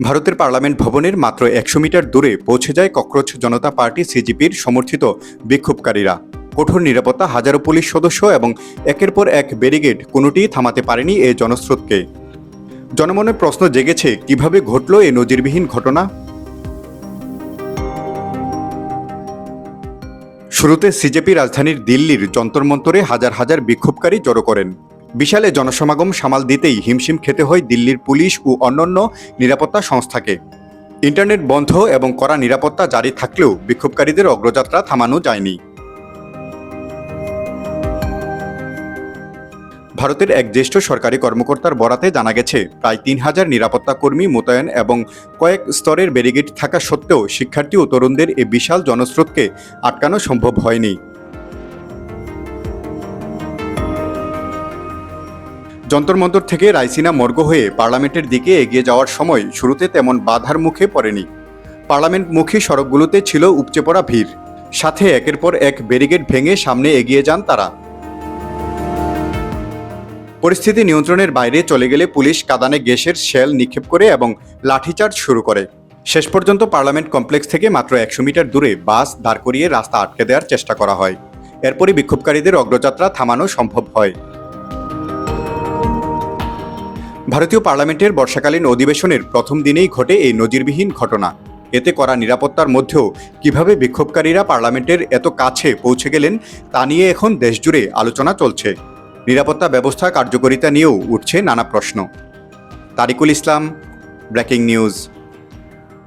ভারতের পার্লামেন্ট ভবনের মাত্র ১০০ মিটার দূরে পৌঁছে যায় ককরোচ জনতা পার্টি সিজিপির সমর্থিত বিক্ষোভকারীরা। কঠোর নিরাপত্তা, হাজারো পুলিশ সদস্য এবং একের পর এক ব্যারিকেড কোনোটিই থামাতে পারেনি এই জনস্রোতকে। জনমনে প্রশ্ন জেগেছে, কিভাবে ঘটল এই নজিরবিহীন ঘটনা? শুরুতে সিজেপি রাজধানীর দিল্লির যন্তর মন্তরে হাজার হাজার বিক্ষোভকারী জড়ো করেন। বিশাল এ জনসমাগম সামাল দিতেই হিমশিম খেতে হয় দিল্লির পুলিশ ও অন্যান্য নিরাপত্তা সংস্থাকে। ইন্টারনেট বন্ধ এবং কড়া নিরাপত্তা জারি থাকলেও বিক্ষোভকারীদের অগ্রযাত্রা থামানো যায়নি। ভারতের এক জ্যেষ্ঠ সরকারি কর্মকর্তার বরাতে জানা গেছে, প্রায় ৩,০০০ নিরাপত্তা কর্মী মোতায়েন এবং কয়েক স্তরের ব্যারিকেড থাকা সত্ত্বেও শিক্ষার্থী ও তরুণদের এই বিশাল জনস্রোতকে আটকানো সম্ভব হয়নি। যন্তর মন্তর থেকে রাইসিনা মর্গ হয়ে পার্লামেন্টের দিকে এগিয়ে যাওয়ার সময় শুরুতে তেমন বাধার মুখে পড়েনি। পার্লামেন্টমুখী সড়কগুলোতে ছিল উপচে পড়া ভিড়, সাথে একের পর এক ব্যারিকেড ভেঙে সামনে এগিয়ে যান তারা। পরিস্থিতি নিয়ন্ত্রণের বাইরে চলে গেলে পুলিশ কাঁদানে গ্যাসের শেল নিক্ষেপ করে এবং লাঠিচার্জ শুরু করে। শেষ পর্যন্ত পার্লামেন্ট কমপ্লেক্স থেকে মাত্র ১০০ মিটার দূরে বাস দাঁড় করিয়ে রাস্তা আটকে দেওয়ার চেষ্টা করা হয়। এরপরই বিক্ষোভকারীদের অগ্রযাত্রা থামানো সম্ভব হয়। ভারতীয় পার্লামেন্টের বর্ষাকালীন অধিবেশনের প্রথম দিনেই ঘটে এই নজিরবিহীন ঘটনা। এতে করা নিরাপত্তার মধ্যেও কিভাবে বিক্ষোভকারীরা পার্লামেন্টের এত কাছে পৌঁছে গেলেন তা নিয়ে এখন দেশজুড়ে আলোচনা চলছে। নিরাপত্তা ব্যবস্থা কার্যকারিতা নিয়েও উঠছে নানা প্রশ্ন। তারিকুল ইসলাম, ব্রেকিং নিউজ।